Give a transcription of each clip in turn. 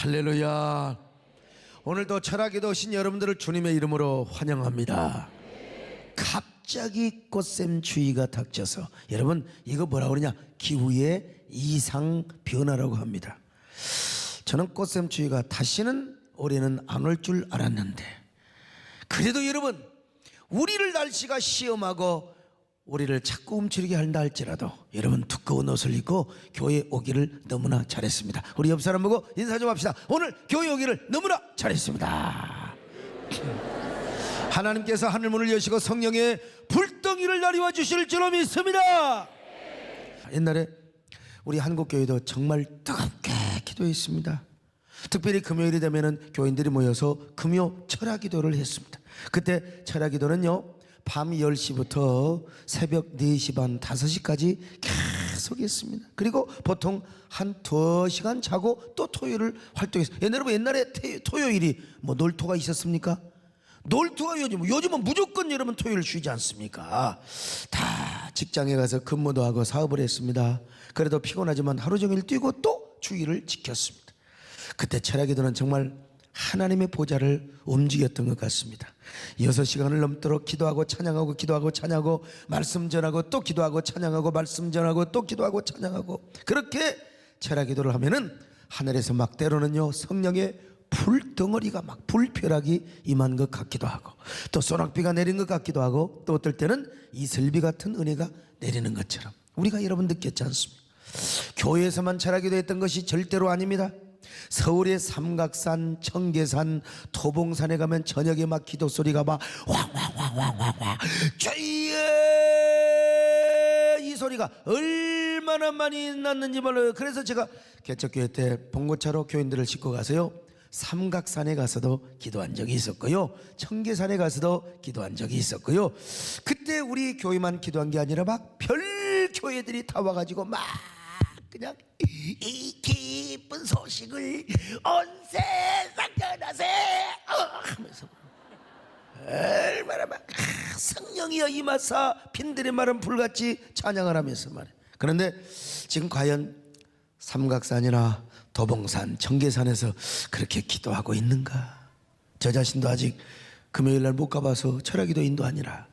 할렐루야. 오늘도 철학기도 오신 여러분들을 주님의 이름으로 환영합니다. 갑자기 꽃샘추위가 닥쳐서, 여러분 이거 뭐라고 그러냐, 기후의 이상 변화라고 합니다. 저는 꽃샘추위가 다시는 올해는 안 올 줄 알았는데, 그래도 여러분 우리를 날씨가 시험하고 우리를 자꾸 움츠리게 한다 할지라도 여러분 두꺼운 옷을 입고 교회 오기를 너무나 잘했습니다. 우리 옆 사람 보고 인사 좀 합시다. 오늘 교회 오기를 너무나 잘했습니다. 하나님께서 하늘문을 여시고 성령의 불덩이를 나리와 주실 줄로 믿습니다. 옛날에 우리 한국교회도 정말 뜨겁게 기도했습니다. 특별히 금요일이 되면은 교인들이 모여서 금요 철야기도를 했습니다. 그때 철야기도는요, 밤 10시부터 새벽 4시 반 5시까지 계속 했습니다. 그리고 보통 한 2시간 자고 또 토요일을 활동했어요. 옛날에 토요일이 뭐 놀토가 있었습니까? 놀토가 요즘은 무조건 여러분 토요일 쉬지 않습니까? 다 직장에 가서 근무도 하고 사업을 했습니다. 그래도 피곤하지만 하루 종일 뛰고 또 주의를 지켰습니다. 그때 철야기도는 정말 하나님의 보좌를 움직였던 것 같습니다. 6시간을 넘도록 기도하고 찬양하고 기도하고 찬양하고 말씀 전하고 또 기도하고 찬양하고 말씀 전하고 또 기도하고 찬양하고, 그렇게 철야기도를 하면은 하늘에서 막 때로는요 성령의 불덩어리가 막 불벼락이 임한 것 같기도 하고, 또 소낙비가 내린 것 같기도 하고, 또 어떨 때는 이슬비 같은 은혜가 내리는 것처럼 우리가 여러분 느꼈지 않습니까? 교회에서만 철야기도 했던 것이 절대로 아닙니다. 서울의 삼각산, 청계산, 토봉산에 가면 저녁에 막 기도 소리가 막 왕왕왕왕왕왕, 주여, 이 소리가 얼마나 많이 났는지 몰라요. 그래서 제가 개척교회 때 봉고차로 교인들을 싣고 가서요, 삼각산에 가서도 기도한 적이 있었고요, 청계산에 가서도 기도한 적이 있었고요. 그때 우리 교회만 기도한 게 아니라 막 별 교회들이 다 와가지고 막 그냥 이 기쁜 소식을 온 세상 전하세 하면서 얼마나 막 성령이여 임하사 빈들의 마른 불같이 찬양을 하면서 말이에요. 그런데 지금 과연 삼각산이나 도봉산, 청계산에서 그렇게 기도하고 있는가? 저 자신도 아직 금요일날 못 가봐서 철야기도인도 아니라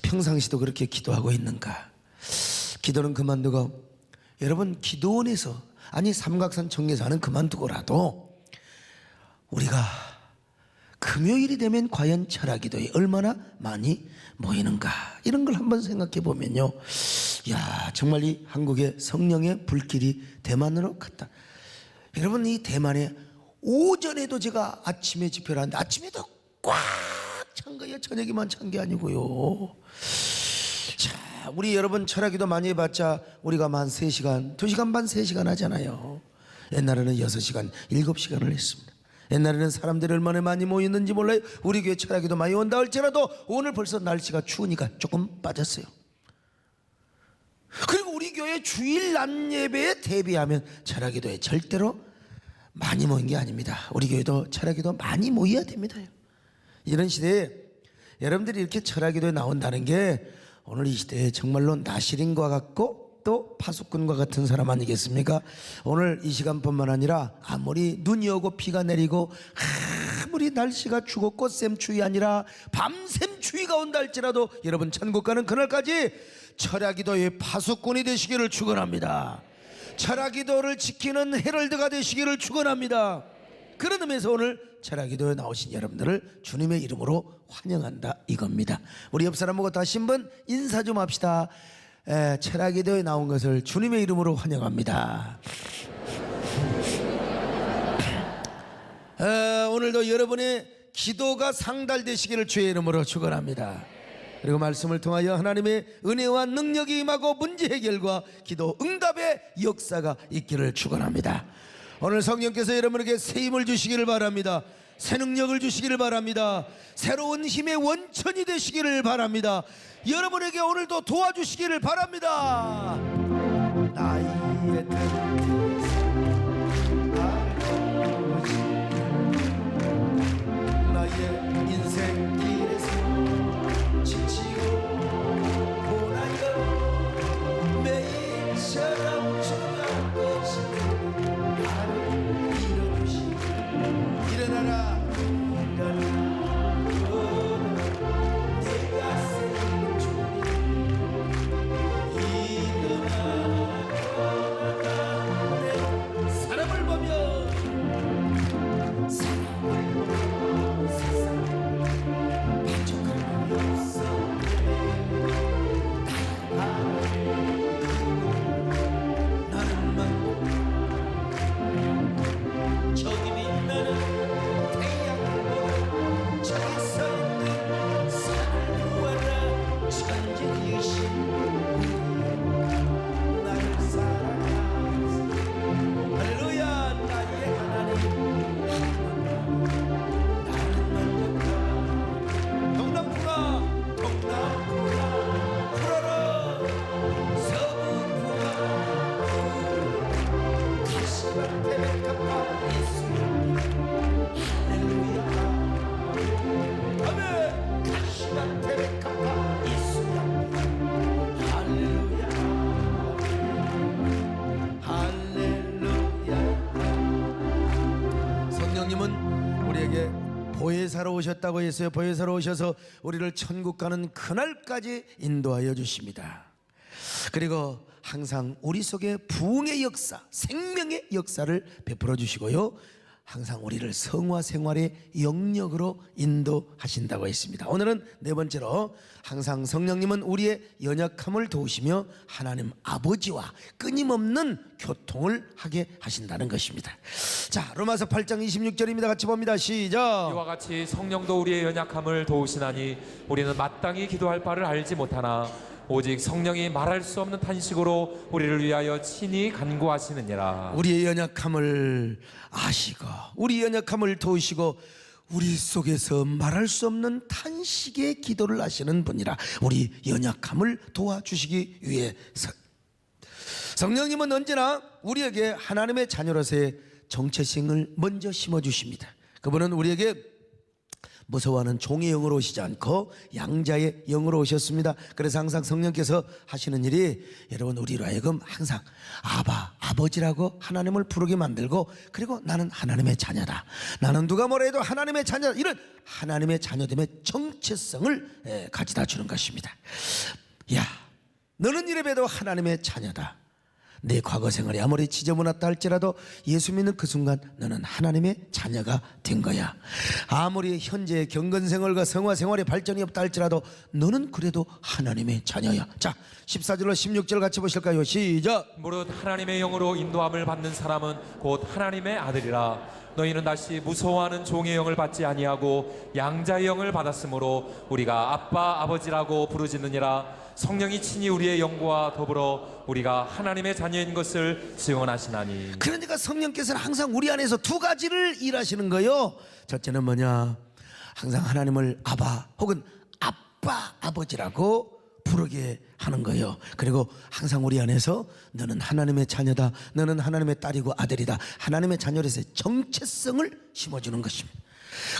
평상시도 그렇게 기도하고 있는가? 기도는 그만두고, 여러분 기도원에서, 아니 삼각산 청계산은 그만두고라도 우리가 금요일이 되면 과연 철야기도에 얼마나 많이 모이는가, 이런 걸 한번 생각해 보면요, 야, 정말 이 한국의 성령의 불길이 대만으로 갔다. 여러분 이 대만에 오전에도 제가 아침에 집회를 하는데 아침에도 꽉 찬 거예요. 저녁에만 찬 게 아니고요. 자, 우리 여러분 철야기도 많이 해봤자 우리가 한 3시간, 2시간 반, 3시간 하잖아요. 옛날에는 6시간, 7시간을 했습니다. 옛날에는 사람들이 얼마나 많이 모였는지 몰라요. 우리 교회 철야기도 많이 온다 할지라도 오늘 벌써 날씨가 추우니까 조금 빠졌어요. 그리고 우리 교회 주일 낮 예배에 대비하면 철야기도에 절대로 많이 모인 게 아닙니다. 우리 교회도 철야기도 많이 모여야 됩니다. 이런 시대에 여러분들이 이렇게 철야기도에 나온다는 게 오늘 이 시대에 정말로 나시린과 같고 또 파수꾼과 같은 사람 아니겠습니까? 오늘 이 시간뿐만 아니라 아무리 눈이 오고 비가 내리고 아무리 날씨가 추고 꽃샘추위 아니라 밤샘추위가 온다 할지라도 여러분 천국 가는 그날까지 철야기도의 파수꾼이 되시기를 축원합니다. 철야기도를 지키는 헤럴드가 되시기를 축원합니다. 그런 의미에서 오늘 철야기도에 나오신 여러분들을 주님의 이름으로 환영한다 이겁니다. 우리 옆 사람 보고 다시 한번 인사 좀 합시다. 철야기도에 나온 것을 주님의 이름으로 환영합니다. 오늘도 여러분의 기도가 상달되시기를 주의 이름으로 축원합니다. 그리고 말씀을 통하여 하나님의 은혜와 능력이 임하고 문제 해결과 기도 응답의 역사가 있기를 축원합니다. 오늘 성령께서 여러분에게 새 힘을 주시기를 바랍니다. 새 능력을 주시기를 바랍니다. 새로운 힘의 원천이 되시기를 바랍니다. 여러분에게 오늘도 도와주시기를 바랍니다. 나의 인생 길에서 지치고 고나여 매일처럼 주가 되시고 나를 밀어주시 보혜사로 오셨다고 했어요. 보혜사로 오셔서 우리를 천국 가는 그날까지 인도하여 주십니다. 그리고 항상 우리 속에 부흥의 역사, 생명의 역사를 베풀어 주시고요, 항상 우리를 성화 생활의 영역으로 인도하신다고 했습니다. 오늘은 네 번째로, 항상 성령님은 우리의 연약함을 도우시며 하나님 아버지와 끊임없는 교통을 하게 하신다는 것입니다. 자, 로마서 8장 26절입니다. 같이 봅니다. 시작. 이와 같이 성령도 우리의 연약함을 도우시나니 우리는 마땅히 기도할 바를 알지 못하나 오직 성령이 말할 수 없는 탄식으로 우리를 위하여 친히 간구하시느니라. 우리의 연약함을 아시고 우리 연약함을 도우시고 우리 속에서 말할 수 없는 탄식의 기도를 하시는 분이라. 우리 연약함을 도와주시기 위해서 성령님은 언제나 우리에게 하나님의 자녀로서의 정체성을 먼저 심어주십니다. 그분은 우리에게 무서워하는 종의 영으로 오시지 않고 양자의 영으로 오셨습니다. 그래서 항상 성령께서 하시는 일이, 여러분, 우리로 하여금 항상 아바, 아버지라고 하나님을 부르게 만들고, 그리고 나는 하나님의 자녀다, 나는 누가 뭐라 해도 하나님의 자녀다, 이런 하나님의 자녀됨의 정체성을 가져다 주는 것입니다. 야, 너는 이래봬도 하나님의 자녀다. 내 과거 생활이 아무리 지저분했다 할지라도 예수 믿는 그 순간 너는 하나님의 자녀가 된 거야. 아무리 현재의 경건 생활과 성화 생활에 발전이 없다 할지라도 너는 그래도 하나님의 자녀야. 자, 14절로 16절 같이 보실까요? 시작. 무릇 하나님의 영으로 인도함을 받는 사람은 곧 하나님의 아들이라. 너희는 다시 무서워하는 종의 영을 받지 아니하고 양자의 영을 받았으므로 우리가 아빠 아버지라고 부르짖느니라. 성령이 친히 우리의 영과 더불어 우리가 하나님의 자녀인 것을 증언하시나니. 그러니까 성령께서는 항상 우리 안에서 두 가지를 일하시는 거예요. 첫째는 뭐냐, 항상 하나님을 아바 혹은 아빠 아버지라고 부르게 하는 거예요. 그리고 항상 우리 안에서 너는 하나님의 자녀다, 너는 하나님의 딸이고 아들이다, 하나님의 자녀로서의 정체성을 심어주는 것입니다.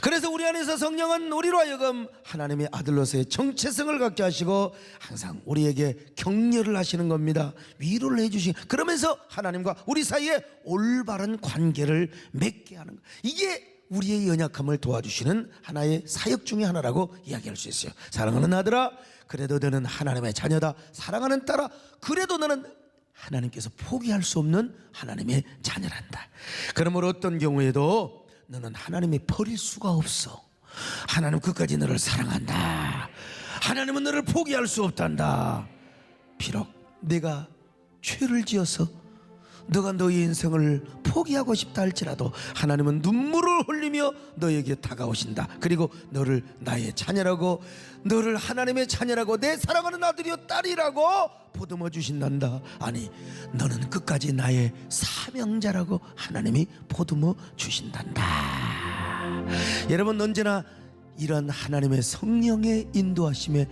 그래서 우리 안에서 성령은 우리로 하여금 하나님의 아들로서의 정체성을 갖게 하시고 항상 우리에게 격려를 하시는 겁니다. 위로를 해주시고, 그러면서 하나님과 우리 사이에 올바른 관계를 맺게 하는 것, 이게 우리의 연약함을 도와주시는 하나의 사역 중에 하나라고 이야기할 수 있어요. 사랑하는 아들아, 그래도 너는 하나님의 자녀다. 사랑하는 딸아, 그래도 너는 하나님께서 포기할 수 없는 하나님의 자녀란다. 그러므로 어떤 경우에도 너는 하나님이 버릴 수가 없어. 하나님 끝까지 너를 사랑한다. 하나님은 너를 포기할 수 없단다. 비록 내가 죄를 지어서 너가 너의 인생을 포기하고 싶다 할지라도 하나님은 눈물을 흘리며 너에게 다가오신다. 그리고 너를 나의 자녀라고, 너를 하나님의 자녀라고, 내 사랑하는 아들이여 딸이라고 보듬어 주신단다. 아니, 너는 끝까지 나의 사명자라고 하나님이 보듬어 주신단다. 여러분, 언제나 이런 하나님의 성령의 인도하심에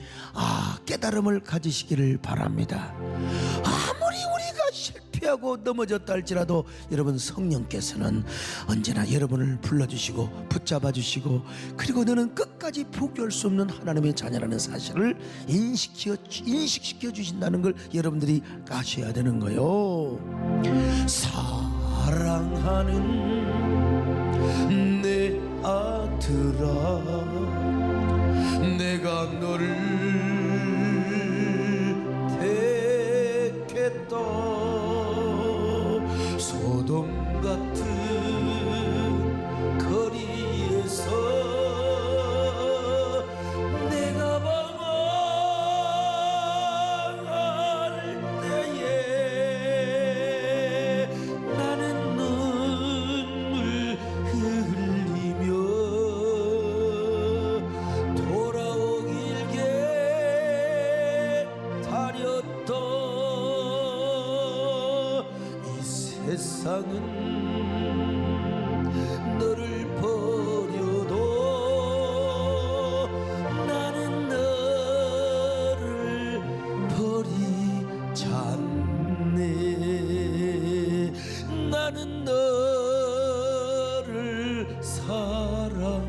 깨달음을 가지시기를 바랍니다. 아무리 우리가 실패하고 넘어졌다 할지라도 여러분, 성령께서는 언제나 여러분을 불러주시고 붙잡아주시고, 그리고 너는 끝까지 포기할 수 없는 하나님의 자녀라는 사실을 인식시켜 주신다는 걸 여러분들이 아셔야 되는 거예요. 사랑하는 내 아들아, 내가 너를 택했다. 소돔 같은 거리에서 내가 방황할 때에 나는 눈물 흘리며 돌아오길 기다렸다. 이 세상은 너를 버려도 나는 너를 버리지 않네. 나는 너를 사랑한다.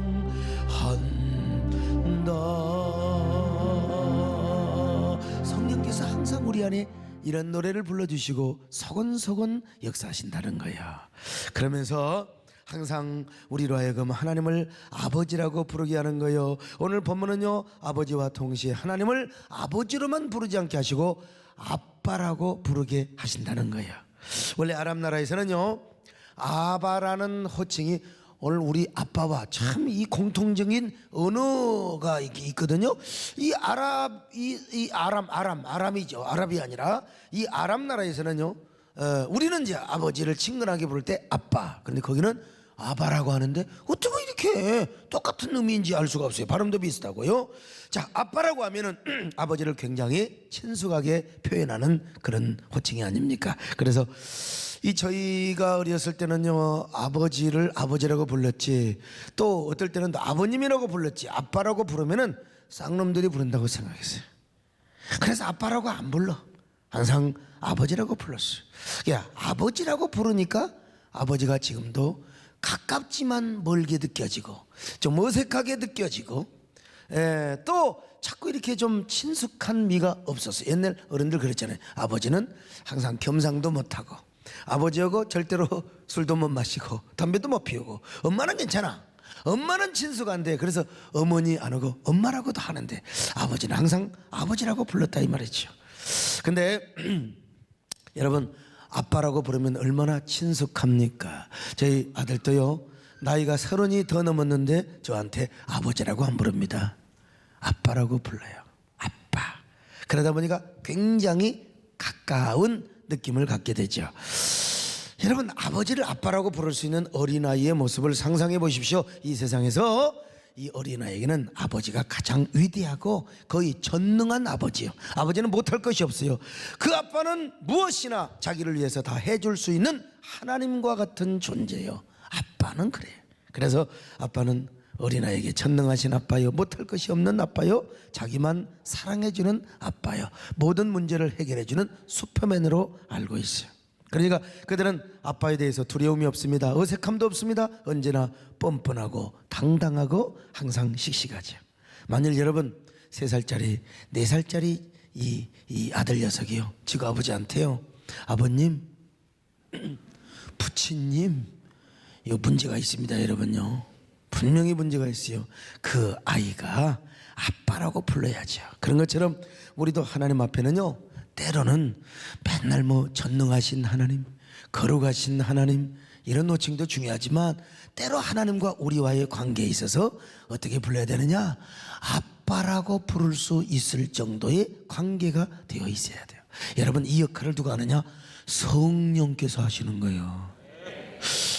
성령께서 항상 우리 안에 이런 노래를 불러주시고 소곤소곤 역사하신다는 거예요. 그러면서 항상 우리로 하여금 하나님을 아버지라고 부르게 하는 거예요. 오늘 본문은요, 아버지와 동시에 하나님을 아버지로만 부르지 않게 하시고 아빠라고 부르게 하신다는 거예요. 원래 아랍 나라에서는요, 아바라는 호칭이 오늘 우리 아빠와 참 이 공통적인 언어가 있거든요. 이 아람이죠. 아랍이 아니라 이 아랍 나라에서는요, 우리는 이제 아버지를 친근하게 부를 때 아빠. 그런데 거기는 아바라고 하는데 어떻게 이렇게 똑같은 의미인지 알 수가 없어요. 발음도 비슷하고요. 자, 아빠라고 하면은 아버지를 굉장히 친숙하게 표현하는 그런 호칭이 아닙니까? 그래서 이 저희가 어렸을 때는요, 아버지를 아버지라고 불렀지, 또 어떨 때는 또 아버님이라고 불렀지, 아빠라고 부르면은 쌍놈들이 부른다고 생각했어요. 그래서 아빠라고 안 불러. 항상 아버지라고 불렀어요. 야, 아버지라고 부르니까 아버지가 지금도 가깝지만 멀게 느껴지고 좀 어색하게 느껴지고, 또 자꾸 이렇게 좀 친숙한 미가 없었어요. 옛날 어른들 그랬잖아요. 아버지는 항상 겸상도 못하고, 아버지하고 절대로 술도 못 마시고 담배도 못 피우고, 엄마는 괜찮아, 엄마는 친숙한데, 그래서 어머니 안 하고 엄마라고도 하는데 아버지는 항상 아버지라고 불렀다 이 말이죠. 근데 여러분, 아빠라고 부르면 얼마나 친숙합니까? 저희 아들도요, 나이가 30이 더 넘었는데 저한테 아버지라고 안 부릅니다. 아빠라고 불러요. 아빠. 그러다 보니까 굉장히 가까운 느낌을 갖게 되죠. 여러분, 아버지를 아빠라고 부를 수 있는 어린아이의 모습을 상상해 보십시오. 이 세상에서 이 어린아이에게는 아버지가 가장 위대하고 거의 전능한 아버지요. 아버지는 못할 것이 없어요. 그 아빠는 무엇이나 자기를 위해서 다 해줄 수 있는 하나님과 같은 존재요. 아빠는 그래요. 그래서 아빠는 어린아이에게 전능하신 아빠요, 못할 것이 없는 아빠요, 자기만 사랑해주는 아빠요, 모든 문제를 해결해주는 슈퍼맨으로 알고 있어요. 그러니까 그들은 아빠에 대해서 두려움이 없습니다. 어색함도 없습니다. 언제나 뻔뻔하고 당당하고 항상 씩씩하죠. 만일 여러분 3살짜리 4살짜리 이 아들 녀석이요, 지금 아버지한테요, 아버님, 부친님, 이 문제가 있습니다. 여러분요, 분명히 문제가 있어요. 그 아이가 아빠라고 불러야죠. 그런 것처럼 우리도 하나님 앞에는요, 때로는 맨날 뭐 전능하신 하나님, 거룩하신 하나님, 이런 호칭도 중요하지만 때로 하나님과 우리와의 관계에 있어서 어떻게 불러야 되느냐, 아빠라고 부를 수 있을 정도의 관계가 되어 있어야 돼요. 여러분, 이 역할을 누가 하느냐? 성령께서 하시는 거예요.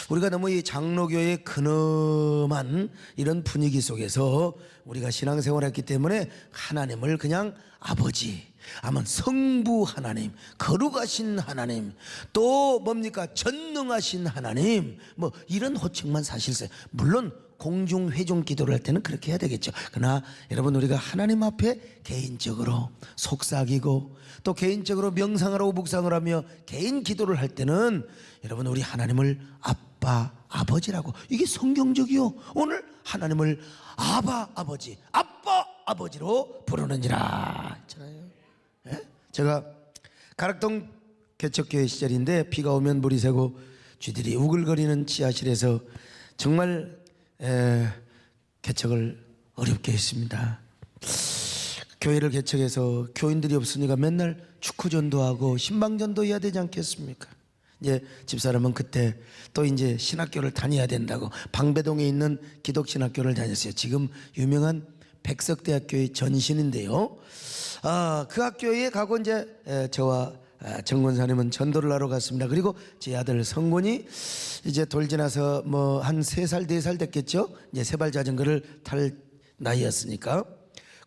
우리가 너무 이 장로교의 근엄한 이런 분위기 속에서 우리가 신앙생활을 했기 때문에 하나님을 그냥 아버지, 아마 성부 하나님, 거룩하신 하나님, 또 뭡니까, 전능하신 하나님, 뭐 이런 호칭만 사실 써요. 물론 공중 회중 기도를 할 때는 그렇게 해야 되겠죠. 그러나 여러분, 우리가 하나님 앞에 개인적으로 속삭이고 또 개인적으로 명상하라고 묵상을 하며 개인 기도를 할 때는 여러분, 우리 하나님을 아빠, 아버지라고, 이게 성경적이요. 오늘 하나님을 아바 아버지, 아빠 아버지로 부르는지라 있잖아요. 제가 가락동 개척교회 시절인데 비가 오면 물이 새고 쥐들이 우글거리는 지하실에서 정말 개척을 어렵게 했습니다. 교회를 개척해서 교인들이 없으니까 맨날 축구전도 하고 신방전도 해야 되지 않겠습니까? 이제 집사람은 그때 또 이제 신학교를 다녀야 된다고 방배동에 있는 기독신학교를 다녔어요. 지금 유명한 백석대학교의 전신인데요. 그 학교에 가고 이제 저와 정 권사님은 전도를 하러 갔습니다. 그리고 제 아들 성곤이 이제 돌 지나서 뭐 한 3살 4살 됐겠죠. 이제 세발 자전거를 탈 나이였으니까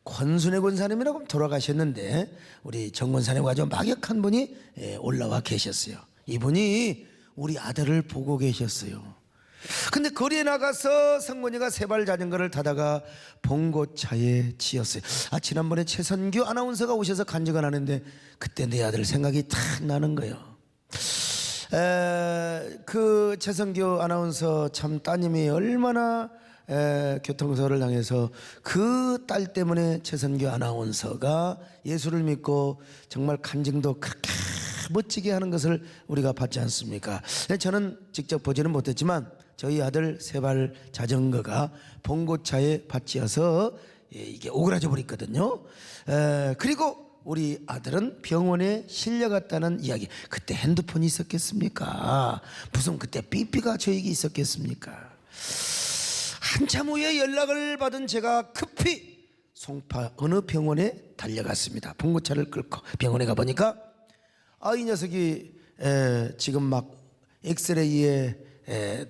권순애 권사님이라고 돌아가셨는데 우리 정 권사님 아주 막역한 분이 올라와 계셨어요. 이분이 우리 아들을 보고 계셨어요. 근데 거리에 나가서 성곤이가 세발 자전거를 타다가 봉고차에 치였어요. 지난번에 최선규 아나운서가 오셔서 간증을 하는데 그때 내 아들 생각이 탁 나는 거예요. 그 최선규 아나운서 참 따님이 얼마나 교통사고를 당해서 그 딸 때문에 최선규 아나운서가 예수를 믿고 정말 간증도 그렇게 멋지게 하는 것을 우리가 봤지 않습니까? 저는 직접 보지는 못했지만 저희 아들 세발 자전거가 봉고차에 받치어서 이게 오그라져 버렸거든요. 그리고 우리 아들은 병원에 실려갔다는 이야기. 그때 핸드폰이 있었겠습니까? 무슨 그때 삐삐가 저에게 있었겠습니까? 한참 후에 연락을 받은 제가 급히 송파 어느 병원에 달려갔습니다. 봉고차를 끌고 병원에 가보니까 이 녀석이 지금 막 엑스레이에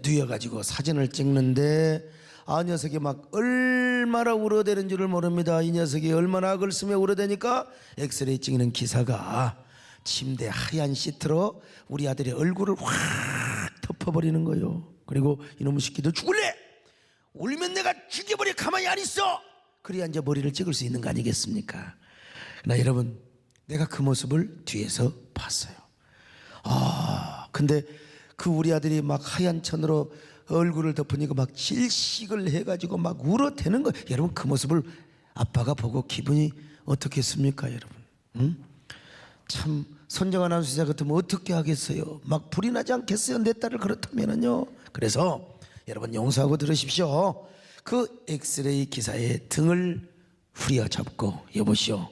누워가지고 사진을 찍는데 녀석이 막 얼마나 울어대는 줄을 모릅니다. 이 녀석이 얼마나 악을 쓰며 울어대니까 엑스레이 찍는 기사가 침대 하얀 시트로 우리 아들의 얼굴을 확 덮어버리는 거예요. 그리고 이놈의 새끼도 죽을래? 울면 내가 죽여버려. 가만히 안 있어. 그래야 이제 머리를 찍을 수 있는 거 아니겠습니까? 나 여러분, 내가 그 모습을 뒤에서 봤어요. 근데 그 우리 아들이 막 하얀 천으로 얼굴을 덮으니까 막 질식을 해가지고 막 울어대는 거예요. 여러분, 그 모습을 아빠가 보고 기분이 어떻겠습니까, 여러분? 응? 참 손정아 아나운서 같으면 어떻게 하겠어요? 막 불이 나지 않겠어요? 내 딸을 그렇다면은요. 그래서 여러분 용서하고 들으십시오. 그 엑스레이 기사의 등을 후려잡고 여보시오,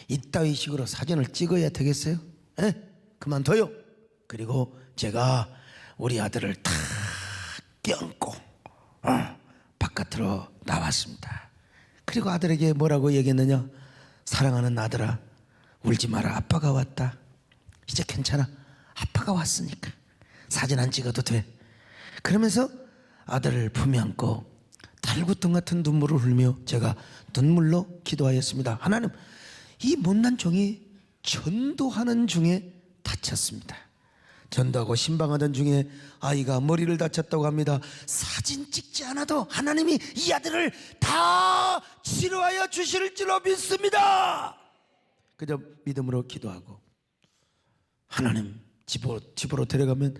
이따위 식으로 사진을 찍어야 되겠어요? 그만둬요. 그리고 제가 우리 아들을 탁 껴안고 바깥으로 나왔습니다. 그리고 아들에게 뭐라고 얘기했느냐? 사랑하는 아들아, 울지 마라. 아빠가 왔다. 이제 괜찮아. 아빠가 왔으니까 사진 안 찍어도 돼. 그러면서 아들을 품에 안고 달구통 같은 눈물을 흘리며 제가 눈물로 기도하였습니다. 하나님, 이 못난 종이 전도하는 중에 다쳤습니다. 전도하고 신방하던 중에 아이가 머리를 다쳤다고 합니다. 사진 찍지 않아도 하나님이 이 아들을 다 치료하여 주실 줄로 믿습니다. 그저 믿음으로 기도하고 하나님 집으로 데려가면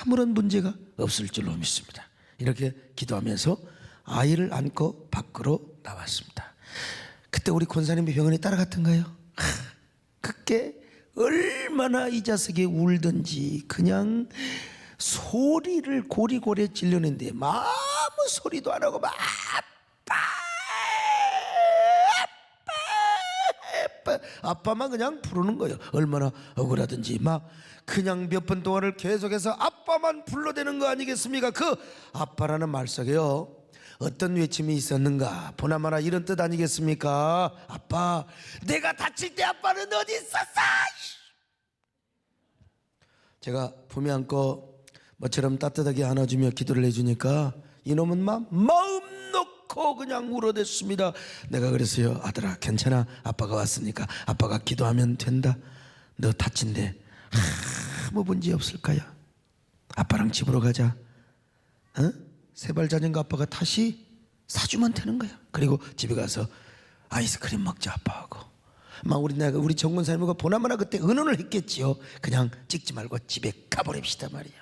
아무런 문제가 없을 줄로 믿습니다. 이렇게 기도하면서 아이를 안고 밖으로 나왔습니다. 그때 우리 권사님이 병원에 따라갔던가요? 그게 얼마나 이 자식이 울든지 그냥 소리를 고리고리에 찔르는데 아무 소리도 안 하고 막 아빠만 그냥 부르는 거예요. 얼마나 억울하든지 막 그냥 몇 분 동안을 계속해서 아빠만 불러대는 거 아니겠습니까? 그 아빠라는 말 속에요, 어떤 외침이 있었는가? 보나마나 이런 뜻 아니겠습니까? 아빠, 내가 다칠 때 아빠는 어디 있었어? 제가 품에 안고 뭐처럼 따뜻하게 안아주며 기도를 해주니까 이놈은 마음 놓고 그냥 울어댔습니다. 내가 그랬어요. 아들아, 괜찮아. 아빠가 왔으니까 아빠가 기도하면 된다. 너 다친데 아무 문제 없을 거야. 아빠랑 집으로 가자. 세발 자전거 아빠가 다시 사주면 되는 거야. 그리고 집에 가서 아이스크림 먹자 아빠하고. 막 우리 정권사님과 보나마나 그때 의논을 했겠지요. 그냥 찍지 말고 집에 가버립시다 말이야.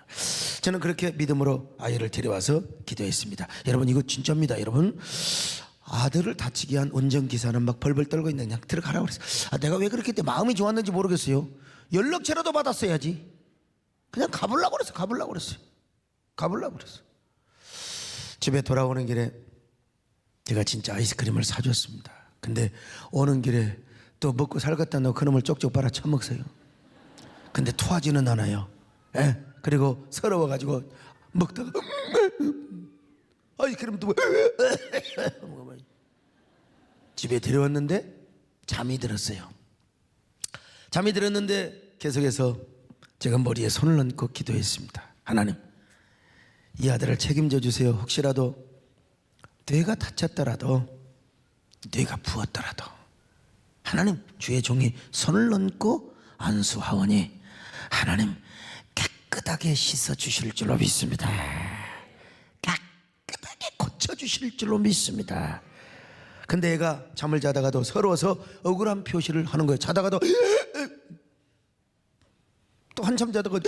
저는 그렇게 믿음으로 아이를 데려와서 기도했습니다. 여러분, 이거 진짜입니다. 여러분, 아들을 다치게 한 운전기사는 막 벌벌 떨고 있는, 그냥 들어가라고 그랬어. 내가 왜 그렇게 때 마음이 좋았는지 모르겠어요. 연락처라도 받았어야지. 그냥 가보려고 그랬어요. 집에 돌아오는 길에 제가 진짜 아이스크림을 사줬습니다. 근데 오는 길에 또 먹고 살겠다 너 그놈을 쪽쪽 빨아 처먹어요. 근데 토하지는 않아요. 그리고 서러워가지고 먹다가 아이스크림도 집에 데려왔는데 잠이 들었어요. 잠이 들었는데 계속해서 제가 머리에 손을 얹고 기도했습니다. 하나님, 이 아들을 책임져 주세요. 혹시라도 뇌가 다쳤더라도, 뇌가 부었더라도 하나님, 주의 종이 손을 얹고 안수하오니 하나님 깨끗하게 씻어 주실 줄로 믿습니다. 깨끗하게 고쳐 주실 줄로 믿습니다. 근데 애가 잠을 자다가도 서러워서 억울한 표시를 하는 거예요. 자다가도 또 한참 자다가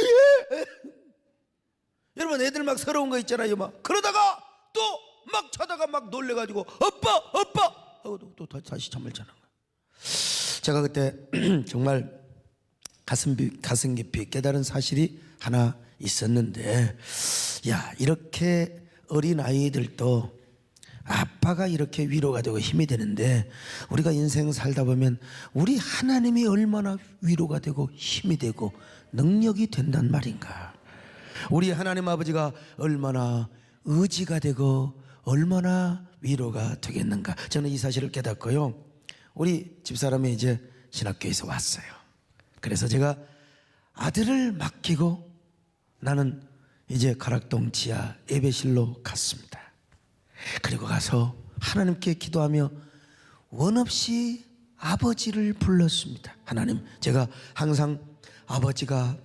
여러분, 애들 막 서러운 거 있잖아요. 막 그러다가 또 막 자다가 막 놀래가지고 아빠 하고 또 다시 잠을 자는 거예요. 제가 그때 정말 가슴 깊이 깨달은 사실이 하나 있었는데, 야, 이렇게 어린 아이들도 아빠가 이렇게 위로가 되고 힘이 되는데, 우리가 인생 살다 보면 우리 하나님이 얼마나 위로가 되고 힘이 되고 능력이 된단 말인가. 우리 하나님 아버지가 얼마나 의지가 되고 얼마나 위로가 되겠는가. 저는 이 사실을 깨닫고요, 우리 집사람이 이제 신학교에서 왔어요. 그래서 제가 아들을 맡기고 나는 이제 가락동 지하 예배실로 갔습니다. 그리고 가서 하나님께 기도하며 원없이 아버지를 불렀습니다. 하나님, 제가 항상 아버지가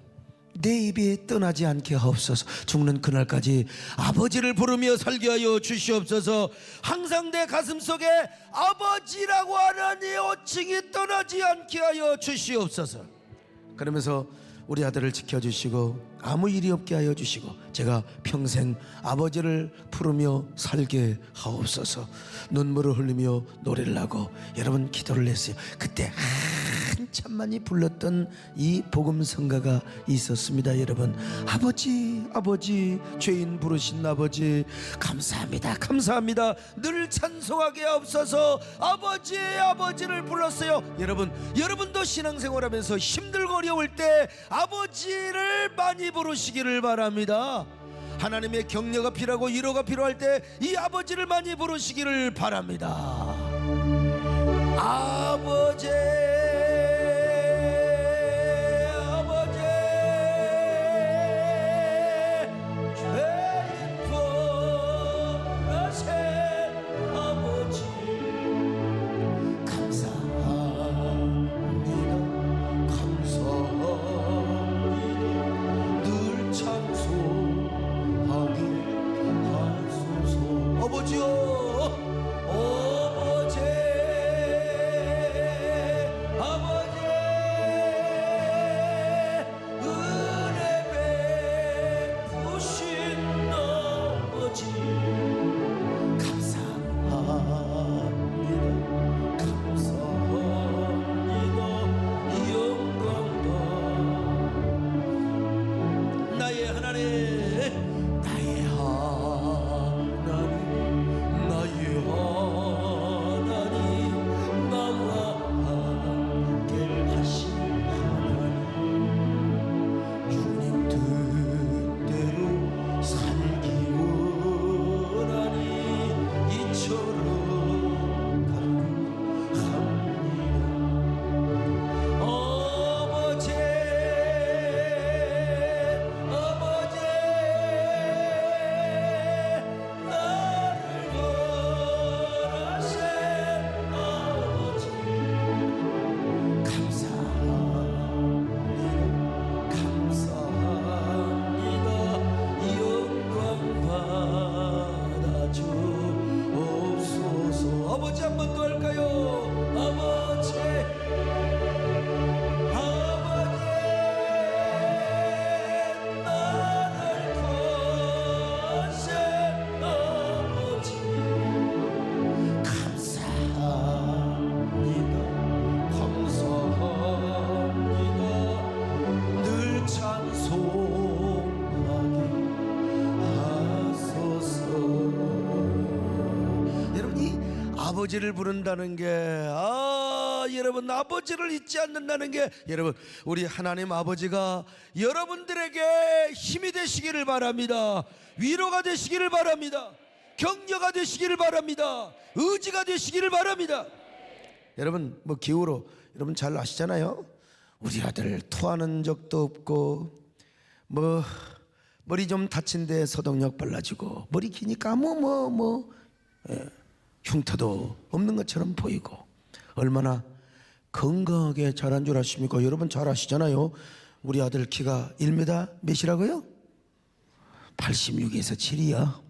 내 입에 떠나지 않게 하옵소서. 죽는 그날까지 아버지를 부르며 살게 하여 주시옵소서. 항상 내 가슴속에 아버지라고 하는 이 호칭이 떠나지 않게 하여 주시옵소서. 그러면서 우리 아들을 지켜주시고 아무 일이 없게 하여 주시고 제가 평생 아버지를 부르며 살게 하옵소서. 눈물을 흘리며 노래를 하고 여러분 기도를 했어요. 그때 한참 많이 불렀던 이 복음성가가 있었습니다. 여러분, 아버지 아버지, 죄인 부르신 아버지 감사합니다 감사합니다, 늘 찬송하게 하옵소서. 아버지의 아버지를 불렀어요. 여러분도 신앙생활하면서 힘들고 어려울 때 아버지를 많이 부르시기를 바랍니다. 하나님의 격려가 필요하고 위로가 필요할 때 이 아버지를 많이 부르시기를 바랍니다. 아버지 아버지, 죄인 부르신 아버지 감사합니다 감사합니다, 늘 찬송하게 하소서. 아버지요 아버지 아버지, 은혜 베푸신 아버지 감사합니다 감사합니다, 영광과 나의 하나님 나의 하나님 나의 하나님, 나와 함께 하신 하나님, 주님 뜻대로 살기 원하니 이처럼 간구합니다. 아버지 아버지, 나를 원하신 아버지 감사합니다 감사합니다, 영광 받아주옵소서. 아버지 한 번 더 할까요? 아버지 아버지, 나를 구하신 아버지 감사합니다 감사합니다, 늘 찬송하게 하소서. 여러분, 이 아버지를 부른다는 게 여러분 아버지를 잊지 않는다는 게, 여러분 우리 하나님 아버지가 여러분들에게 힘이 되시기를 바랍니다. 위로가 되시기를 바랍니다. 격려가 되시기를 바랍니다. 의지가 되시기를 바랍니다. 여러분 뭐 기후로 여러분 잘 아시잖아요. 우리 아들 토하는 적도 없고 뭐 머리 좀 다친 데 소독약 발라주고 머리 기니까 흉터도 없는 것처럼 보이고 얼마나 건강하게 자란 줄 아십니까? 여러분 잘 아시잖아요. 우리 아들 키가 1m 몇이라고요? 86에서 7이야.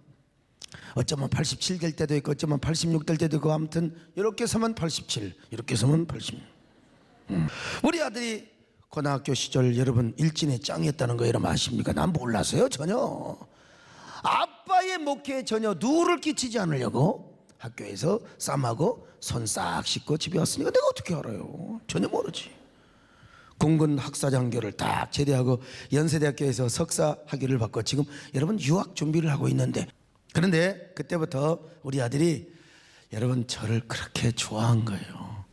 어쩌면 87 될 때도 있고 어쩌면 86 될 때도 있고, 아무튼 이렇게 서면 87, 이렇게 서면 86. 우리 아들이 고등학교 시절 여러분 일진의 짱이었다는 거 여러분 아십니까? 난 몰랐어요 전혀. 아빠의 목회에 전혀 누를 끼치지 않으려고 학교에서 쌈하고 손 싹 씻고 집에 왔으니까 내가 어떻게 알아요? 전혀 모르지. 공군 학사장교를 딱 제대하고 연세대학교에서 석사 학위를 받고 지금 여러분 유학 준비를 하고 있는데, 그런데 그때부터 우리 아들이 여러분 저를 그렇게 좋아한 거예요.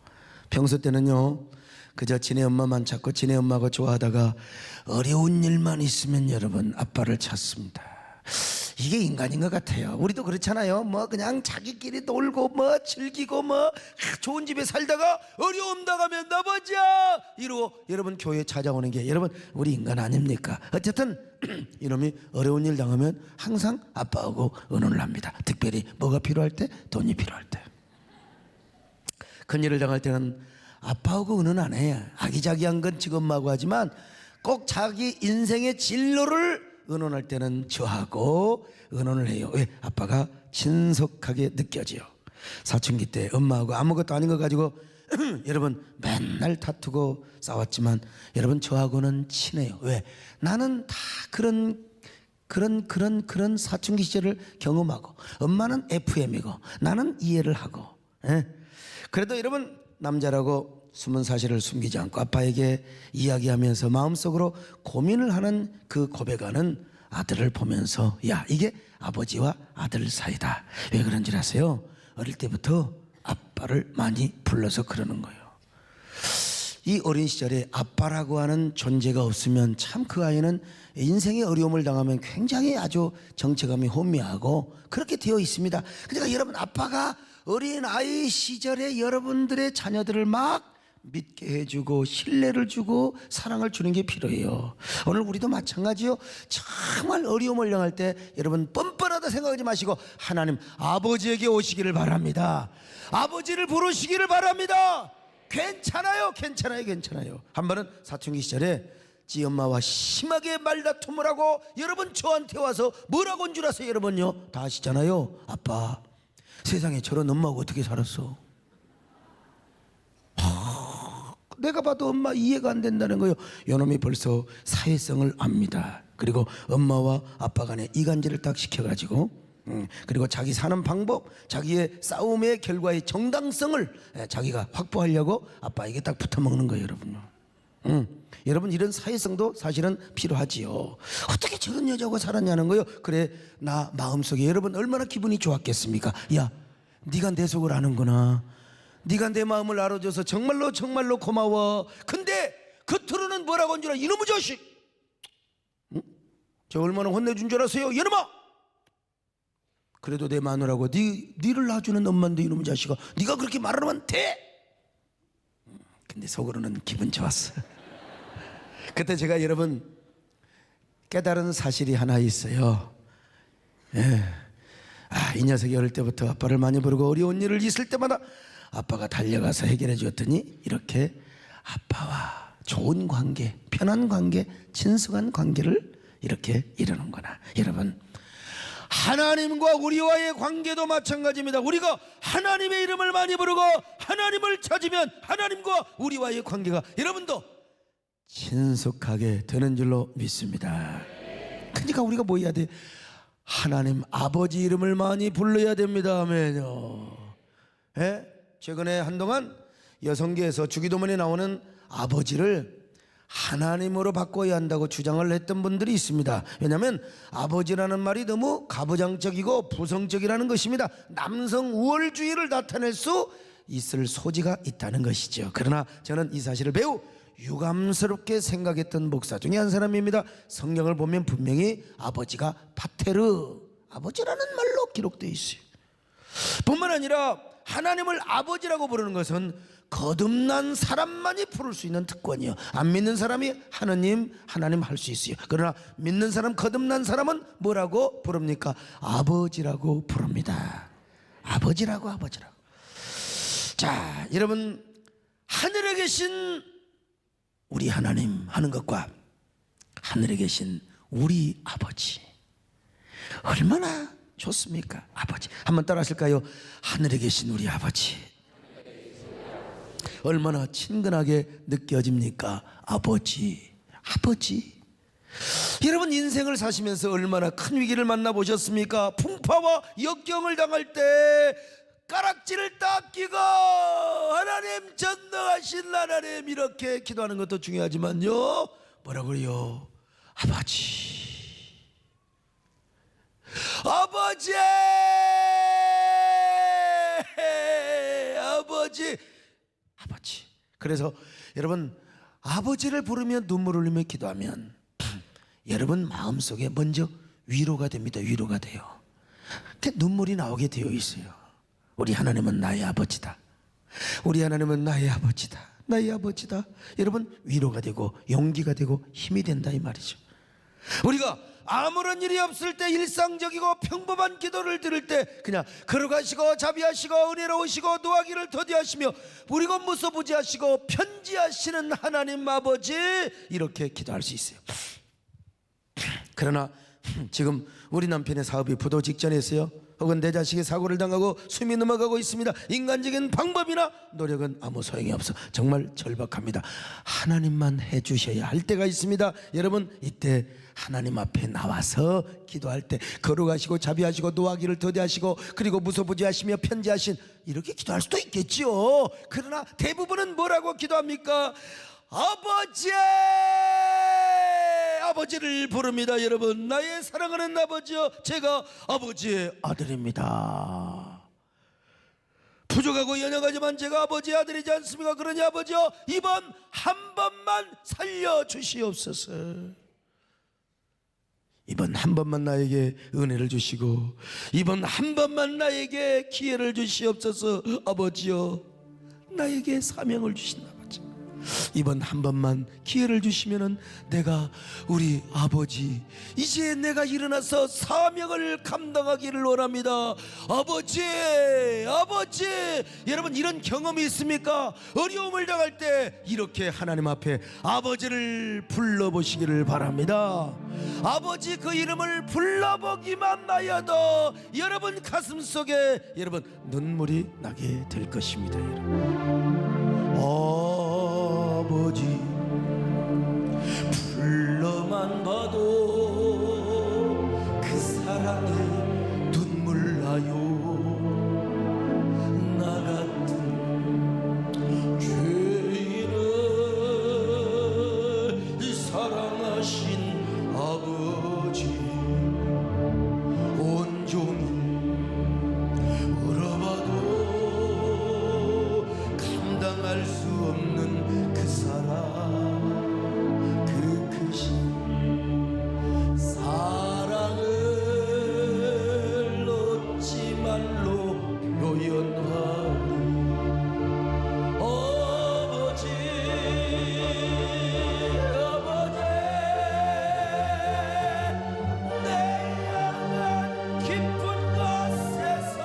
평소 때는요 그저 지네 엄마만 찾고 지네 엄마가 좋아하다가 어려운 일만 있으면 여러분 아빠를 찾습니다. 이게 인간인 것 같아요. 우리도 그렇잖아요. 뭐 그냥 자기끼리 놀고 뭐 즐기고 뭐 좋은 집에 살다가 어려움 당하면 나보자 이러고 여러분 교회에 찾아오는 게 여러분 우리 인간 아닙니까? 어쨌든 이놈이 어려운 일 당하면 항상 아빠하고 의논을 합니다. 특별히 뭐가 필요할 때, 돈이 필요할 때. 큰일을 당할 때는 아빠하고 의논 안 해요. 아기자기한 건 지금 엄마하고 하지만 꼭 자기 인생의 진로를 의논할 때는 저하고 의논을 해요. 왜? 아빠가 친속하게 느껴져요. 사춘기 때 엄마하고 아무것도 아닌 거 가지고 여러분 맨날 다투고 싸웠지만 여러분 저하고는 친해요. 왜? 나는 다 그런 사춘기 시절을 경험하고 엄마는 FM이고 나는 이해를 하고. 예? 그래도 여러분 남자라고 숨은 사실을 숨기지 않고 아빠에게 이야기하면서 마음속으로 고민을 하는 그 고백하는 아들을 보면서 야 이게 아버지와 아들 사이다. 왜 그런 줄 아세요? 어릴 때부터 아빠를 많이 불러서 그러는 거예요. 이 어린 시절에 아빠라고 하는 존재가 없으면 참 그 아이는 인생의 어려움을 당하면 굉장히 아주 정체감이 혼미하고 그렇게 되어 있습니다. 그러니까 여러분 아빠가 어린 아이 시절에 여러분들의 자녀들을 막 믿게 해주고 신뢰를 주고 사랑을 주는 게 필요해요. 오늘 우리도 마찬가지요. 정말 어려움을 당할 때 여러분 뻔뻔하다 생각하지 마시고 하나님 아버지에게 오시기를 바랍니다. 아버지를 부르시기를 바랍니다. 괜찮아요. 한 번은 사춘기 시절에 지 엄마와 심하게 말다툼을 하고 여러분 저한테 와서 뭐라고 한 줄 아세요? 여러분요 다 아시잖아요. 아빠 세상에 저런 엄마하고 어떻게 살았어? 내가 봐도 엄마 이해가 안 된다는 거예요. 요놈이 벌써 사회성을 압니다. 그리고 엄마와 아빠 간에 이간질을 딱 시켜가지고 그리고 자기 사는 방법, 자기의 싸움의 결과의 정당성을 자기가 확보하려고 아빠에게 딱 붙어먹는 거예요. 여러분. 여러분 이런 사회성도 사실은 필요하지요. 어떻게 저런 여자하고 살았냐는 거예요. 그래 나 마음속에 여러분 얼마나 기분이 좋았겠습니까? 야 네가 내 속을 아는구나. 네가 내 마음을 알아줘서 정말로 고마워. 근데 겉으로는 뭐라고 한 줄 알아? 이놈의 자식. 응? 저 얼마나 혼내준 줄 아세요? 이놈아. 그래도 내 마누라고 니를 놔주는 엄마인데 이놈의 자식아 네가 그렇게 말하면 돼. 근데 속으로는 기분 좋았어. 그때 제가 여러분 깨달은 사실이 하나 있어요. 예. 이 녀석이 어릴 때부터 아빠를 많이 부르고 어려운 일을 있을 때마다 아빠가 달려가서 해결해 주었더니 이렇게 아빠와 좋은 관계, 편한 관계, 친숙한 관계를 이렇게 이루는구나. 여러분 하나님과 우리와의 관계도 마찬가지입니다. 우리가 하나님의 이름을 많이 부르고 하나님을 찾으면 하나님과 우리와의 관계가 여러분도 친숙하게 되는 줄로 믿습니다. 그러니까 우리가 뭐 해야 돼? 하나님 아버지 이름을 많이 불러야 됩니다. 아멘요. 예? 최근에 한동안 여성계에서 주기도문에 나오는 아버지를 하나님으로 바꿔야 한다고 주장을 했던 분들이 있습니다. 왜냐하면 아버지라는 말이 너무 가부장적이고 부성적이라는 것입니다. 남성 우월주의를 나타낼 수 있을 소지가 있다는 것이죠. 그러나 저는 이 사실을 매우 유감스럽게 생각했던 목사 중에 한 사람입니다. 성경을 보면 분명히 아버지가 파테르, 아버지라는 말로 기록되어 있어요. 뿐만 아니라 하나님을 아버지라고 부르는 것은 거듭난 사람만이 부를 수 있는 특권이요. 안 믿는 사람이 하나님 할 수 있어요. 그러나 믿는 사람, 거듭난 사람은 뭐라고 부릅니까? 아버지라고 부릅니다. 아버지라고. 자, 여러분 하늘에 계신 우리 하나님 하는 것과 하늘에 계신 우리 아버지 얼마나 좋습니까? 아버지 한번 따라 하실까요? 하늘에 계신 우리 아버지 얼마나 친근하게 느껴집니까? 아버지. 여러분 인생을 사시면서 얼마나 큰 위기를 만나보셨습니까? 풍파와 역경을 당할 때 가락지를 딱 끼고 하나님 전능하신 하나님 이렇게 기도하는 것도 중요하지만요, 뭐라 그래요? 아버지, 아버지. 그래서 여러분, 아버지를 부르며 눈물 흘리며 기도하면 여러분 마음속에 먼저 위로가 됩니다. 위로가 돼요. 눈물이 나오게 되어 있어요. 우리 하나님은 나의 아버지다. 우리 하나님은 나의 아버지다. 나의 아버지다. 여러분, 위로가 되고 용기가 되고 힘이 된다 이 말이죠. 우리가 아무런 일이 없을 때, 일상적이고 평범한 기도를 드릴 때 그냥 걸어가시고 자비하시고 은혜로우시고 노하기를 더디하시며 우리고 무소부지하시고 편지하시는 하나님 아버지, 이렇게 기도할 수 있어요. 그러나 지금 우리 남편의 사업이 부도 직전에 있어요. 혹은 내 자식이 사고를 당하고 숨이 넘어가고 있습니다. 인간적인 방법이나 노력은 아무 소용이 없어. 정말 절박합니다. 하나님만 해주셔야 할 때가 있습니다. 여러분, 이때 하나님 앞에 나와서 기도할 때 걸어가시고 자비하시고 노하기를 더디하시고 그리고 무소부지하시며 편지하신, 이렇게 기도할 수도 있겠죠. 그러나 대부분은 뭐라고 기도합니까? 아버지를 부릅니다. 여러분, 나의 사랑하는 아버지여, 제가 아버지의 아들입니다. 부족하고 연약하지만 제가 아버지의 아들이지 않습니까? 그러니 아버지여, 이번 한 번만 살려주시옵소서. 이번 한 번만 나에게 은혜를 주시고 이번 한 번만 나에게 기회를 주시옵소서. 아버지여, 나에게 사명을 주신 아버지, 이번 한 번만 기회를 주시면은 내가 우리 아버지, 이제 내가 일어나서 사명을 감당하기를 원합니다. 아버지, 여러분, 이런 경험이 있습니까? 어려움을 당할 때 이렇게 하나님 앞에 아버지를 불러보시기를 바랍니다. 아버지 그 이름을 불러보기만 하여도 여러분 가슴 속에 여러분 눈물이 나게 될 것입니다. 여러분, 아버지 불러만 봐도 그 사랑에 눈물 나요. 나 같은 죄인을 사랑하신 아버지, 온종일 울어봐도 감당할 수 없는 그 사랑, 그 크신 사랑을 얻지 말로 표현하니 아버지, 내 향한 깊은 곳에서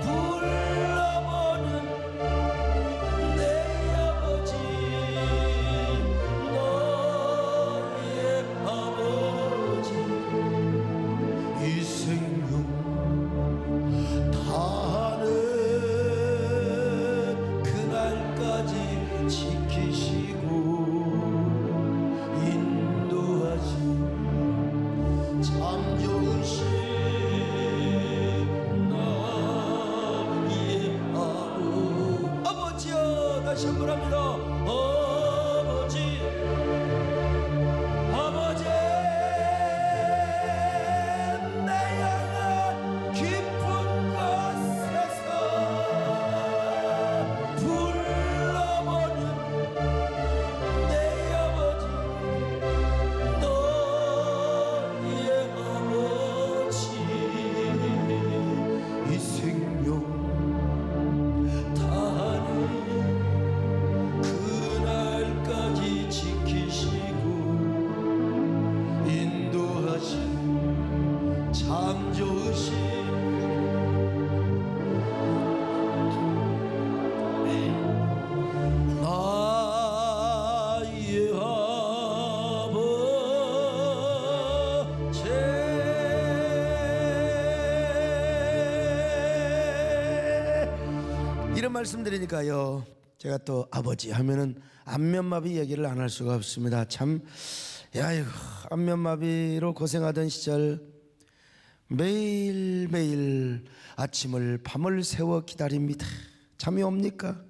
불러보는 내 아버지, 너의 아버지, 이 생명 다하는 그날까지 지키시고 인도하시 참 좋으신 나의 아버지여. 다시 한번 합니다. 아버지, 내 향한 깊은 곳에서 불러보는 내 아버지, 너의 아버지, 이 생명 다하는 그날까지 지키시고 인도하신 참 좋으신 나의 아버지. 이런 말씀 드리니까요, 제가 또 아버지 하면은 안면마비 얘기를 안 할 수가 없습니다. 참, 야, 이거 안면마비로 고생하던 시절 매일매일 아침을 밤을 새워 기다립니다. 잠이 옵니까?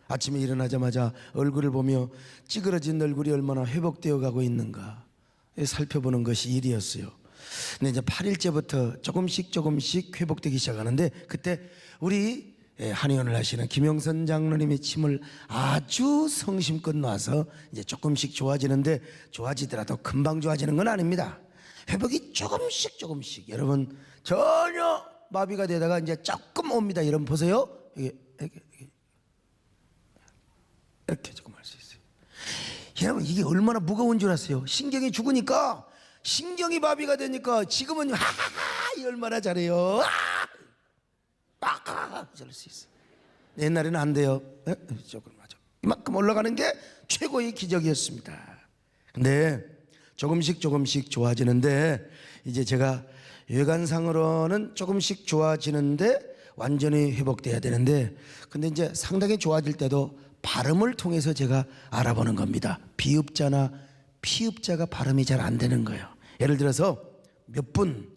아침에 일어나자마자 얼굴을 보며 찌그러진 얼굴이 얼마나 회복되어 가고 있는가 살펴보는 것이 일이었어요. 근데 이제 8일째부터 조금씩 회복되기 시작하는데, 그때 우리 한의원을 하시는 김영선 장로님의 침을 아주 성심껏 놔서 이제 조금씩 좋아지는데, 좋아지더라도 금방 좋아지는 건 아닙니다. 회복이 조금씩 여러분 전혀 마비가 되다가 이제 조금 옵니다. 여러분 보세요. 이렇게 조금 할 수 있어요. 여러분 이게 얼마나 무거운 줄 아세요? 신경이 죽으니까, 신경이 마비가 되니까 지금은 하하하 얼마나 잘해요. 저럴 수 있어요. 옛날에는 안 돼요. 조금 맞아. 이만큼 올라가는 게 최고의 기적이었습니다. 근데 조금씩 좋아지는데, 이제 제가 외관상으로는 조금씩 좋아지는데 완전히 회복돼야 되는데, 근데 이제 상당히 좋아질 때도 발음을 통해서 제가 알아보는 겁니다. 비읍자나 피읍자가 발음이 잘 안 되는 거예요. 예를 들어서 몇 분,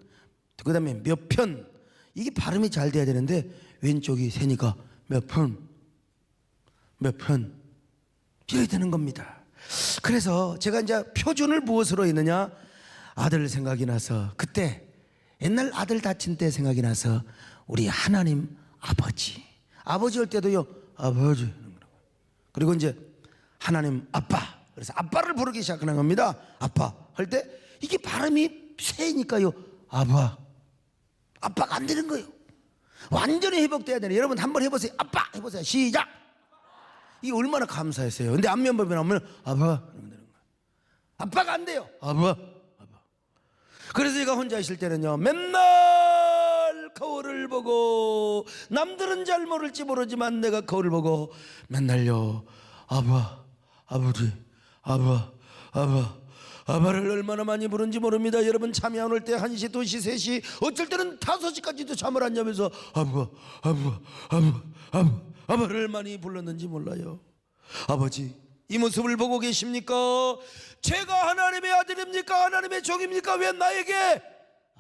그 다음에 몇 편, 이게 발음이 잘 돼야 되는데 왼쪽이 세니까 몇 편 이렇게 되는 겁니다. 그래서 제가 이제 표준을 무엇으로 했느냐, 아들 생각이 나서, 그때 옛날 아들 다친 때 생각이 나서 우리 하나님 아버지 할 때도요 아버지, 그리고 이제 하나님 아빠, 그래서 아빠를 부르기 시작하는 겁니다. 아빠 할 때 이게 발음이 세니까요 아빠가 안 되는 거예요. 완전히 회복돼야 되네. 여러분 한번 해보세요. 아빠 해보세요. 시작. 이게 얼마나 감사했어요. 근데 안면법이 나오면 아빠 이러면 되는 거예요. 아빠가 안 돼요. 아빠. 그래서 제가 혼자 있을 때는요 맨날 거울을 보고, 남들은 잘 모를지 모르지만 내가 거울을 보고 맨날요 아버지 아빠를 얼마나 많이 부른지 모릅니다. 여러분 잠이 안 올 때 1시 2시 3시 어쩔 때는 5시까지도 잠을 안 자면서 아빠를 많이 불렀는지 몰라요. 아버지 이 모습을 보고 계십니까? 제가 하나님의 아들입니까? 하나님의 종입니까? 왜 나에게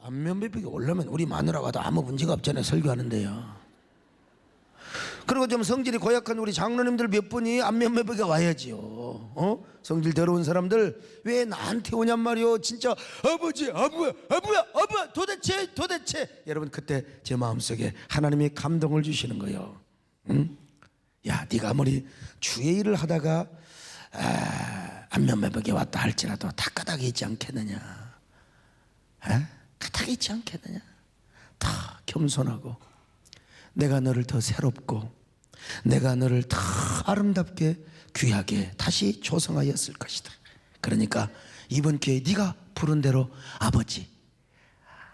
안면배벽이 올라면 우리 마누라와도 아무 문제가 없잖아요. 설교하는데요. 그리고 좀 성질이 고약한 우리 장로님들 몇 분이 안면배벽이 와야지요. 성질 더러운 사람들 왜 나한테 오냔 말이요. 진짜 아버지 아빠 도대체 여러분 그때 제 마음속에 하나님이 감동을 주시는 거예요. 응? 야 네가 아무리 주의 일을 하다가 안면배벽이 왔다 할지라도 다 까닭이 있지 않겠느냐. 까닭이 있지 않겠느냐. 다 겸손하고 내가 너를 더 새롭고 내가 너를 더 아름답게 귀하게 다시 조성하였을 것이다. 그러니까 이번 기회에 네가 부른 대로 아버지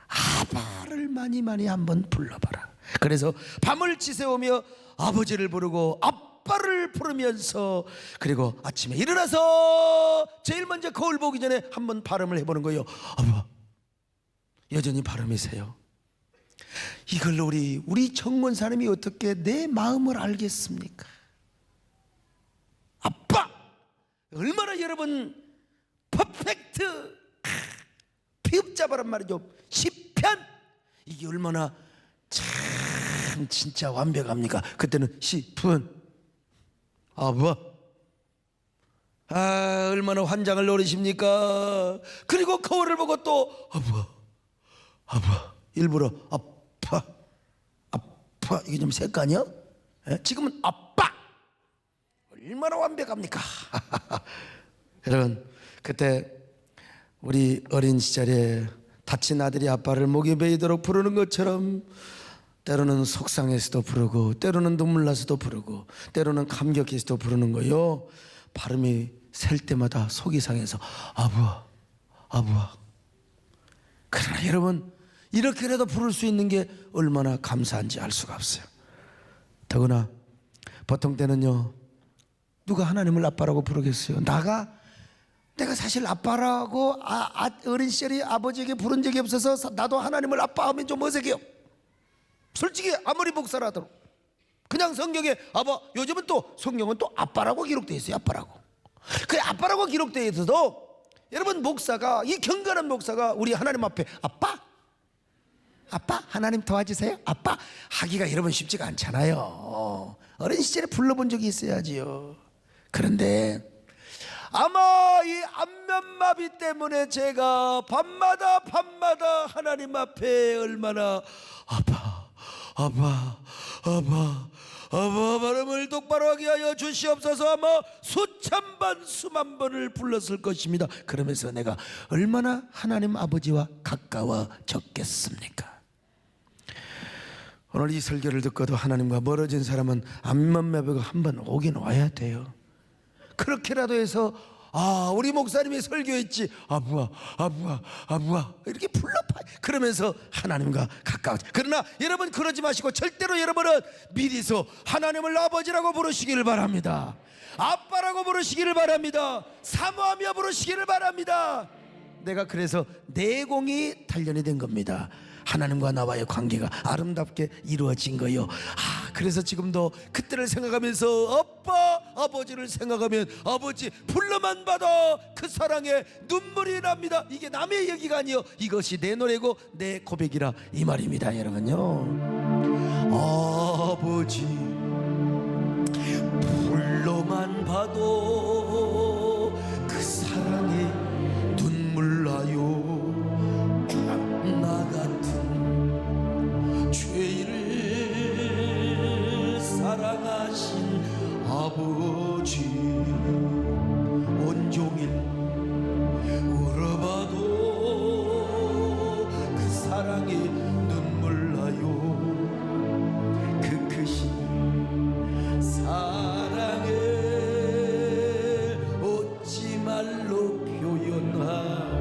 아바를 많이 한번 불러봐라. 그래서 밤을 지새우며 아버지를 부르고 아빠를 부르면서, 그리고 아침에 일어나서 제일 먼저 거울 보기 전에 한번 발음을 해보는 거예요. 아빠. 여전히 발음이세요. 이걸로 우리 정문 사람이 어떻게 내 마음을 알겠습니까? 아빠! 얼마나 여러분 퍼펙트 피읍자바란 말이죠. 10편 이게 얼마나 참 진짜 완벽합니까? 그때는 10분 아빠 얼마나 환장을 노리십니까? 그리고 거울을 보고 또 아빠 일부러 아빠 이게 좀 색깔이요? 지금은 아빠 얼마나 완벽합니까? 여러분 그때 우리 어린 시절에 다친 아들이 아빠를 목에 베이도록 부르는 것처럼 때로는 속상해서도 부르고 때로는 눈물 나서도 부르고 때로는 감격해서도 부르는 거요. 발음이 셀 때마다 속이 상해서 아빠. 그러나 여러분 이렇게라도 부를 수 있는 게 얼마나 감사한지 알 수가 없어요. 더구나 보통 때는요 누가 하나님을 아빠라고 부르겠어요. 내가 사실 아빠라고 어린 시절에 아버지에게 부른 적이 없어서 나도 하나님을 아빠 하면 좀 어색해요. 솔직히 아무리 목사라도 그냥 성경에 아빠, 요즘은 또 성경은 또 아빠라고 기록되어 있어요. 아빠라고. 그 아빠라고 기록되어 있어도 여러분 목사가, 이 경건한 목사가 우리 하나님 앞에 아빠 아빠 하나님 도와주세요 아빠 하기가 여러분 쉽지가 않잖아요. 어린 시절에 불러본 적이 있어야지요. 그런데 아마 이 안면마비 때문에 제가 밤마다 하나님 앞에 얼마나 아빠 발음을 똑바로 하게 하여 주시옵소서 아마 수천 번 수만 번을 불렀을 것입니다. 그러면서 내가 얼마나 하나님 아버지와 가까워졌겠습니까? 오늘 이 설교를 듣고도 하나님과 멀어진 사람은 안면마비가 한번 오긴 와야 돼요. 그렇게라도 해서 우리 목사님이 설교했지 아부아 이렇게 불러봐 그러면서 하나님과 가까워져. 그러나 여러분 그러지 마시고 절대로 여러분은 미리서 하나님을 아버지라고 부르시기를 바랍니다. 아빠라고 부르시기를 바랍니다. 사모하며 부르시기를 바랍니다. 내가 그래서 내공이 단련이 된 겁니다. 하나님과 나와의 관계가 아름답게 이루어진 거요. 그래서 지금도 그때를 생각하면서 아버지를 생각하면 아버지 불러만 봐도 그 사랑에 눈물이 납니다. 이게 남의 얘기가 아니요 이것이 내 노래고 내 고백이라 이 말입니다. 여러분요 아버지 불러만 봐도 그 사랑에 눈물 나요. 나 같은 죄인을 사랑하신 아버지 온종일 울어봐도 그 사랑에 눈물 나요. 그 크신 사랑을 어찌 말로 표현하리.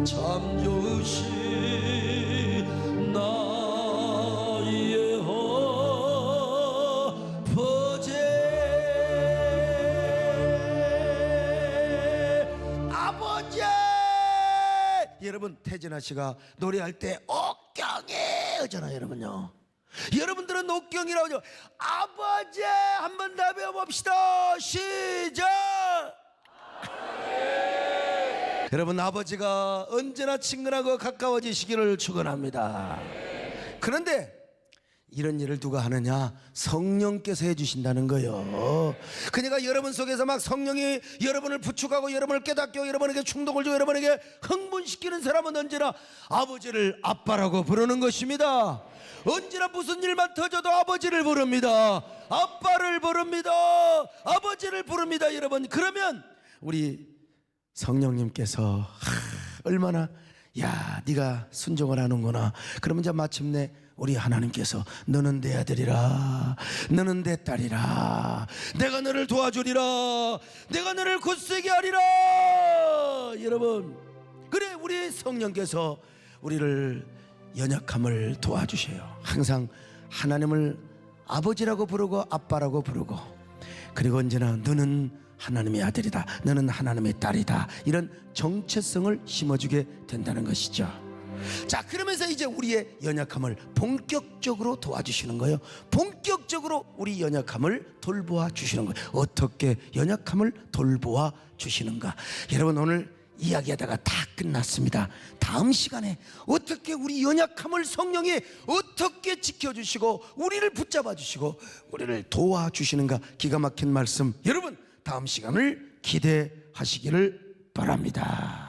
참 좋으신 나의 아버지. 여러분 태진아 씨가 노래할 때 옥경이 하잖아요. 여러분요 여러분들은 옥경이라고 하죠. 아버지 한번 더 배워봅시다. 시작. 여러분 아버지가 언제나 친근하고 가까워지시기를 축원합니다. 그런데 이런 일을 누가 하느냐? 성령께서 해주신다는 거예요. 그러니까 여러분 속에서 막 성령이 여러분을 부축하고 여러분을 깨닫게 여러분에게 충동을 주고 여러분에게 흥분시키는 사람은 언제나 아버지를 아빠라고 부르는 것입니다. 언제나 무슨 일만 터져도 아버지를 부릅니다. 아빠를 부릅니다. 아버지를 부릅니다. 여러분 그러면 우리 성령님께서 얼마나 야 네가 순종을 하는구나. 그러면 이제 마침내 우리 하나님께서 너는 내 아들이라 너는 내 딸이라 내가 너를 도와주리라 내가 너를 굳세게 하리라. 여러분 그래 우리 성령께서 우리를 연약함을 도와주셔요. 항상 하나님을 아버지라고 부르고 아빠라고 부르고 그리고 언제나 너는 하나님의 아들이다 너는 하나님의 딸이다 이런 정체성을 심어주게 된다는 것이죠. 자 그러면서 이제 우리의 연약함을 본격적으로 도와주시는 거예요. 본격적으로 우리 연약함을 돌보아 주시는 거예요. 어떻게 연약함을 돌보아 주시는가. 여러분 오늘 이야기하다가 다 끝났습니다. 다음 시간에 어떻게 우리 연약함을 성령이 어떻게 지켜주시고 우리를 붙잡아 주시고 우리를 도와주시는가 기가 막힌 말씀 여러분 다음 시간을 기대하시기를 바랍니다.